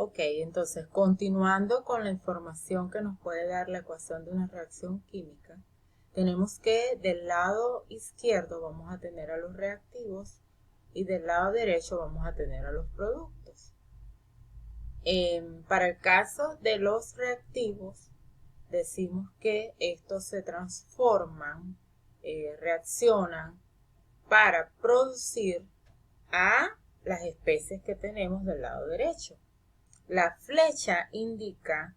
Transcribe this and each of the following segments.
Ok, entonces continuando con la información que nos puede dar la ecuación de una reacción química, tenemos que del lado izquierdo vamos a tener a los reactivos y del lado derecho vamos a tener a los productos. Para el caso de los reactivos, decimos que estos se transforman, reaccionan para producir a las especies que tenemos del lado derecho. La flecha indica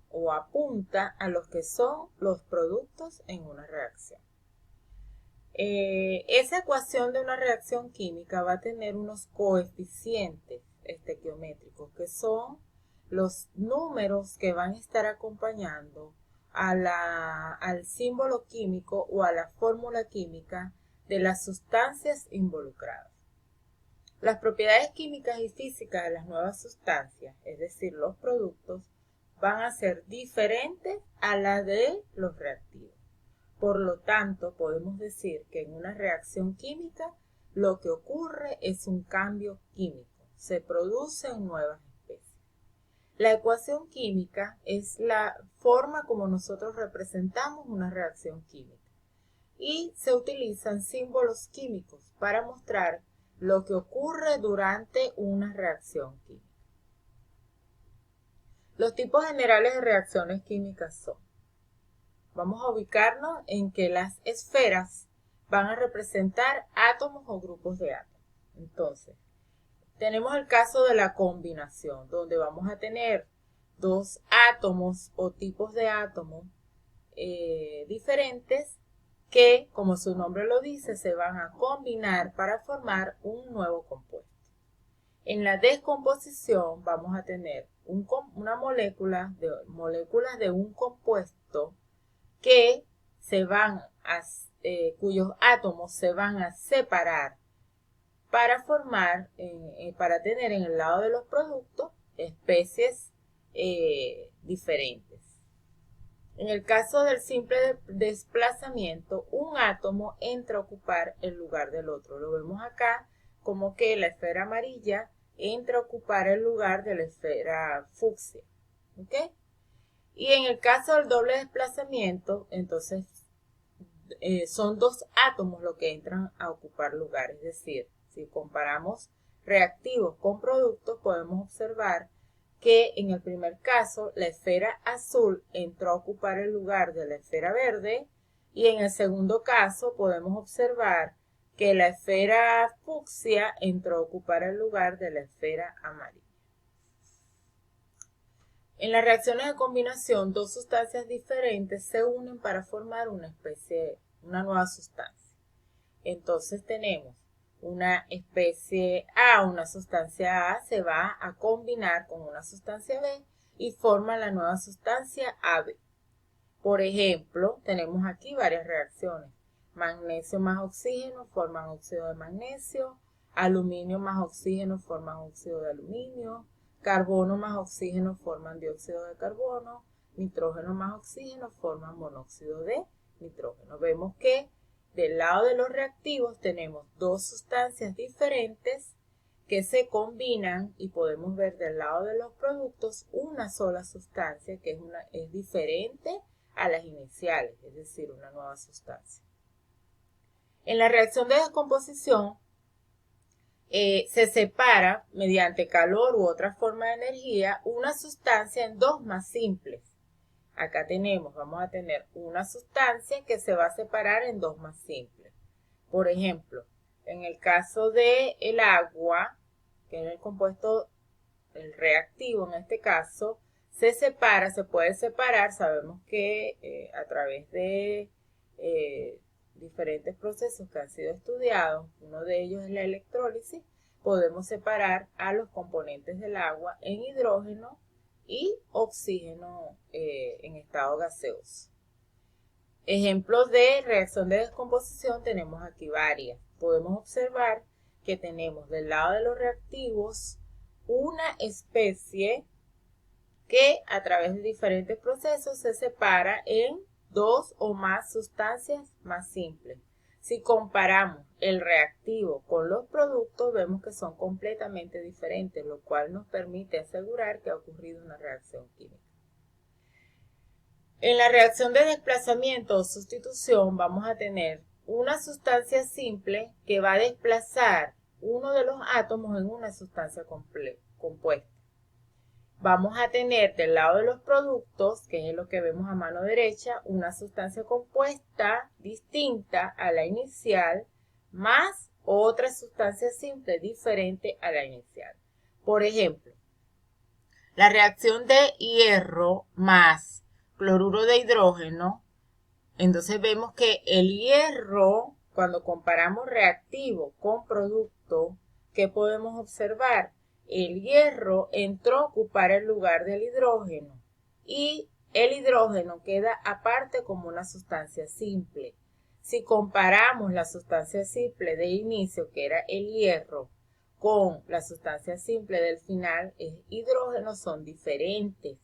o apunta a los que son los productos en una reacción. Esa ecuación de una reacción química va a tener unos coeficientes estequiométricos, que son los números que van a estar acompañando al símbolo químico o a la fórmula química de las sustancias involucradas. Las propiedades químicas y físicas de las nuevas sustancias, es decir, los productos, van a ser diferentes a las de los reactivos. Por lo tanto, podemos decir que en una reacción química lo que ocurre es un cambio químico. Se producen nuevas especies. La ecuación química es la forma como nosotros representamos una reacción química. Y se utilizan símbolos químicos para mostrar lo que ocurre durante una reacción química. Los tipos generales de reacciones químicas son: vamos a ubicarnos en que las esferas van a representar átomos o grupos de átomos. Entonces, tenemos el caso de la combinación, donde vamos a tener dos átomos o tipos de átomos diferentes que, como su nombre lo dice, se van a combinar para formar un nuevo compuesto. En la descomposición vamos a tener una moléculas de un compuesto que cuyos átomos se van a separar para formar, para tener en el lado de los productos especies diferentes. En el caso del simple desplazamiento, un átomo entra a ocupar el lugar del otro. Lo vemos acá como que la esfera amarilla entra a ocupar el lugar de la esfera fucsia. ¿Ok? Y en el caso del doble desplazamiento, entonces son dos átomos los que entran a ocupar lugar. Es decir, si comparamos reactivos con productos, podemos observar que en el primer caso la esfera azul entró a ocupar el lugar de la esfera verde, y en el segundo caso podemos observar que la esfera fucsia entró a ocupar el lugar de la esfera amarilla. En las reacciones de combinación, dos sustancias diferentes se unen para formar una nueva sustancia. Entonces tenemos una especie A, una sustancia A se va a combinar con una sustancia B y forma la nueva sustancia AB. Por ejemplo, tenemos aquí varias reacciones. Magnesio más oxígeno forman óxido de magnesio, aluminio más oxígeno forman óxido de aluminio, carbono más oxígeno forman dióxido de carbono, nitrógeno más oxígeno forman monóxido de nitrógeno. Vemos que del lado de los reactivos tenemos dos sustancias diferentes que se combinan, y podemos ver del lado de los productos una sola sustancia que es diferente a las iniciales, es decir, una nueva sustancia. En la reacción de descomposición se separa mediante calor u otra forma de energía una sustancia en dos más simples. Acá vamos a tener una sustancia que se va a separar en dos más simples. Por ejemplo, en el caso del agua, que es el compuesto, el reactivo en este caso, se puede separar, sabemos que a través de diferentes procesos que han sido estudiados, uno de ellos es la electrólisis, podemos separar a los componentes del agua en hidrógeno y oxígeno en estado gaseoso. Ejemplos de reacción de descomposición tenemos aquí varias. Podemos observar que tenemos del lado de los reactivos una especie que a través de diferentes procesos se separa en dos o más sustancias más simples. Si comparamos el reactivo con los productos, vemos que son completamente diferentes, lo cual nos permite asegurar que ha ocurrido una reacción química. En la reacción de desplazamiento o sustitución vamos a tener una sustancia simple que va a desplazar uno de los átomos en una sustancia compuesta. Vamos a tener del lado de los productos, que es lo que vemos a mano derecha, una sustancia compuesta distinta a la inicial, más otra sustancia simple diferente a la inicial. Por ejemplo, la reacción de hierro más cloruro de hidrógeno, entonces vemos que el hierro, cuando comparamos reactivo con producto, ¿qué podemos observar? El hierro entró a ocupar el lugar del hidrógeno y el hidrógeno queda aparte como una sustancia simple. Si comparamos la sustancia simple de inicio, que era el hierro, con la sustancia simple del final, el hidrógeno, son diferentes.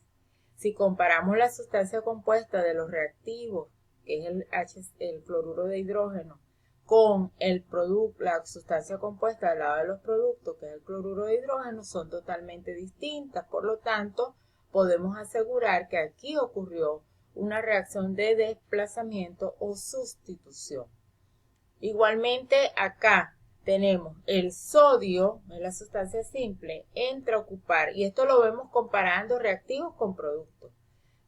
Si comparamos la sustancia compuesta de los reactivos, que es el cloruro de hidrógeno, con la sustancia compuesta del lado de los productos, que es el cloruro de hidrógeno, son totalmente distintas. Por lo tanto, podemos asegurar que aquí ocurrió una reacción de desplazamiento o sustitución. Igualmente, acá tenemos el sodio, es la sustancia simple, entra a ocupar, y esto lo vemos comparando reactivos con productos.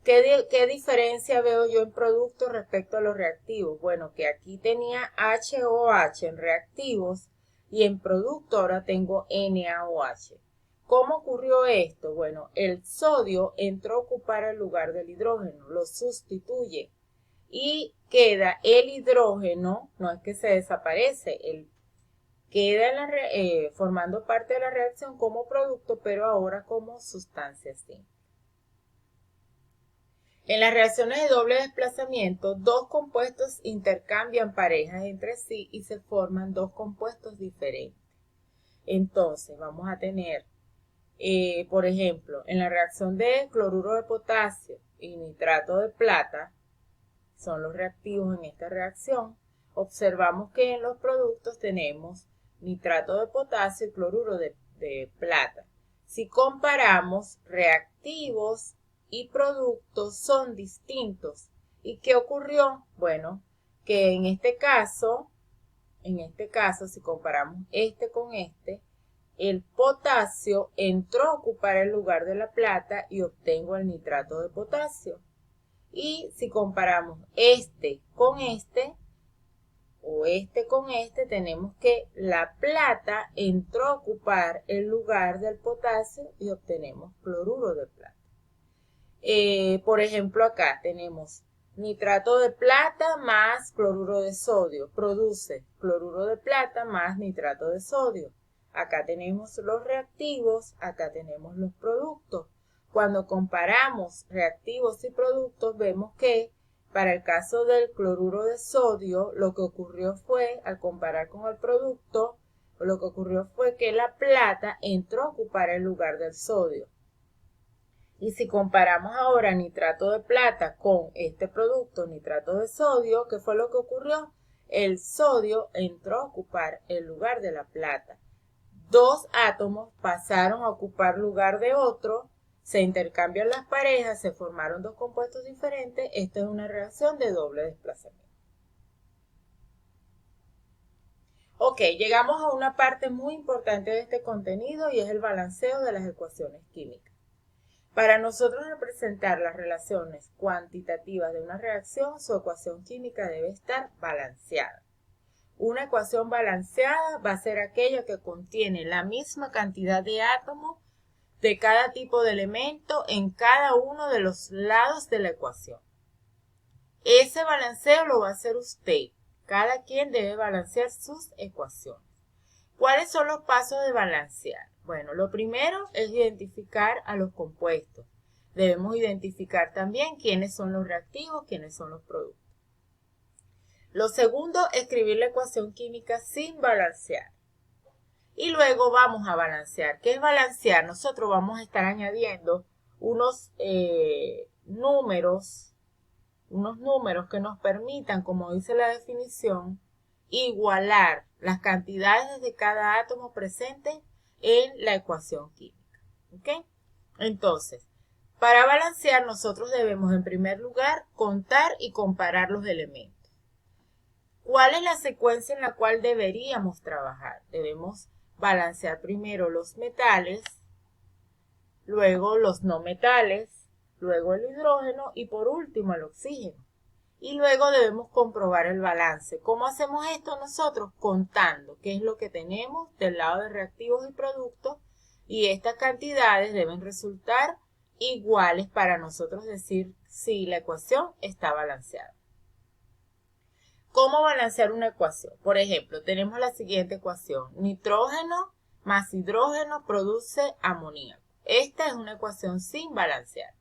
¿Qué diferencia veo yo en productos respecto a los reactivos? Bueno, que aquí tenía HOH en reactivos y en producto ahora tengo NaOH. ¿Cómo ocurrió esto? Bueno, el sodio entró a ocupar el lugar del hidrógeno, lo sustituye y queda el hidrógeno, no es que se desaparece, queda formando parte de la reacción como producto, pero ahora como sustancia simple. En las reacciones de doble desplazamiento, dos compuestos intercambian parejas entre sí y se forman dos compuestos diferentes. Entonces, vamos a tener, por ejemplo, en la reacción de cloruro de potasio y nitrato de plata, son los reactivos en esta reacción, observamos que en los productos tenemos nitrato de potasio y cloruro de plata. Si comparamos reactivos y productos son distintos. ¿Y qué ocurrió? Bueno, que en este caso, si comparamos este con este, el potasio entró a ocupar el lugar de la plata y obtengo el nitrato de potasio. Y si comparamos este con este, o este con este, tenemos que la plata entró a ocupar el lugar del potasio y obtenemos cloruro de plata. Por ejemplo, acá tenemos nitrato de plata más cloruro de sodio. Produce cloruro de plata más nitrato de sodio. Acá tenemos los reactivos, acá tenemos los productos. Cuando comparamos reactivos y productos, vemos que para el caso del cloruro de sodio, lo que ocurrió fue, al comparar con el producto, lo que ocurrió fue que la plata entró a ocupar el lugar del sodio. Y si comparamos ahora nitrato de plata con este producto, nitrato de sodio, ¿qué fue lo que ocurrió? El sodio entró a ocupar el lugar de la plata. Dos átomos pasaron a ocupar lugar de otro, se intercambian las parejas, se formaron dos compuestos diferentes. Esto es una reacción de doble desplazamiento. Ok, llegamos a una parte muy importante de este contenido y es el balanceo de las ecuaciones químicas. Para nosotros representar las relaciones cuantitativas de una reacción, su ecuación química debe estar balanceada. Una ecuación balanceada va a ser aquella que contiene la misma cantidad de átomos de cada tipo de elemento en cada uno de los lados de la ecuación. Ese balanceo lo va a hacer usted. Cada quien debe balancear sus ecuaciones. ¿Cuáles son los pasos de balancear? Bueno, lo primero es identificar a los compuestos. Debemos identificar también quiénes son los reactivos, quiénes son los productos. Lo segundo, escribir la ecuación química sin balancear. Y luego vamos a balancear. ¿Qué es balancear? Nosotros vamos a estar añadiendo unos números que nos permitan, como dice la definición, igualar las cantidades de cada átomo presente en la ecuación química. ¿Ok? Entonces, para balancear nosotros debemos en primer lugar contar y comparar los elementos. ¿Cuál es la secuencia en la cual deberíamos trabajar? Debemos balancear primero los metales, luego los no metales, luego el hidrógeno y por último el oxígeno. Y luego debemos comprobar el balance. ¿Cómo hacemos esto nosotros? Contando qué es lo que tenemos del lado de reactivos y productos, y estas cantidades deben resultar iguales para nosotros decir si la ecuación está balanceada. ¿Cómo balancear una ecuación? Por ejemplo, tenemos la siguiente ecuación. Nitrógeno más hidrógeno produce amoníaco. Esta es una ecuación sin balancear.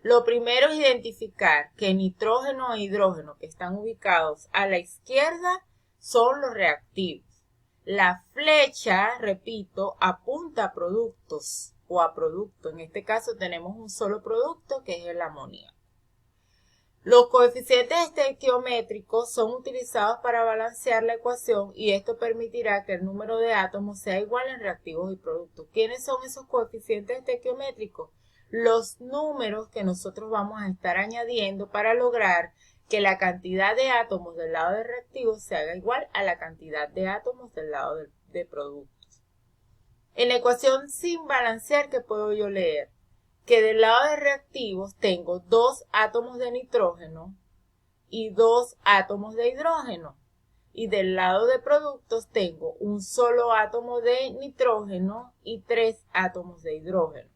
Lo primero es identificar que nitrógeno e hidrógeno que están ubicados a la izquierda son los reactivos. La flecha, repito, apunta a productos o a producto. En este caso tenemos un solo producto que es el amoníaco. Los coeficientes estequiométricos son utilizados para balancear la ecuación y esto permitirá que el número de átomos sea igual en reactivos y productos. ¿Quiénes son esos coeficientes estequiométricos? Los números que nosotros vamos a estar añadiendo para lograr que la cantidad de átomos del lado de reactivos se haga igual a la cantidad de átomos del lado de productos. En la ecuación sin balancear, ¿qué puedo yo leer? Que del lado de reactivos tengo 2 átomos de nitrógeno y 2 átomos de hidrógeno. Y del lado de productos tengo un solo átomo de nitrógeno y 3 átomos de hidrógeno.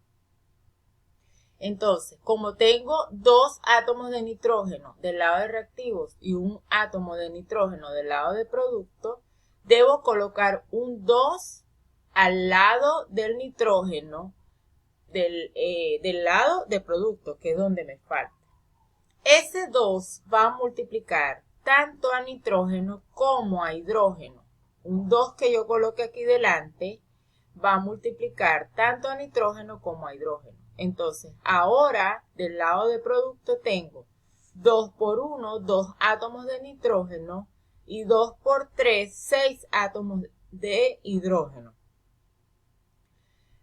Entonces, como tengo 2 átomos de nitrógeno del lado de reactivos y un átomo de nitrógeno del lado de productos, debo colocar un 2 al lado del nitrógeno del lado de productos, que es donde me falta. Ese 2 va a multiplicar tanto a nitrógeno como a hidrógeno. Un 2 que yo coloque aquí delante va a multiplicar tanto a nitrógeno como a hidrógeno. Entonces, ahora del lado de producto tengo 2 por 1, 2 átomos de nitrógeno y 2 por 3, 6 átomos de hidrógeno.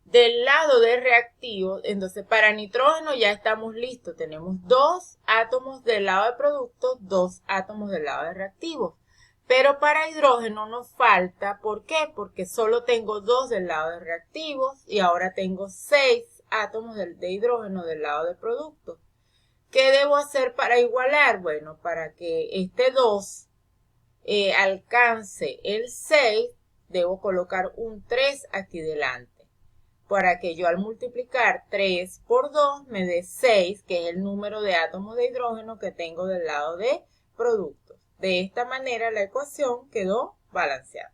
Del lado de reactivos, entonces para nitrógeno ya estamos listos. Tenemos 2 átomos del lado de productos, 2 átomos del lado de reactivos. Pero para hidrógeno nos falta, ¿por qué? Porque solo tengo 2 del lado de reactivos y ahora tengo 6 átomos de hidrógeno del lado de productos. ¿Qué debo hacer para igualar? Bueno, para que este 2 alcance el 6, debo colocar un 3 aquí delante. Para que yo al multiplicar 3 por 2 me dé 6, que es el número de átomos de hidrógeno que tengo del lado de productos. De esta manera la ecuación quedó balanceada.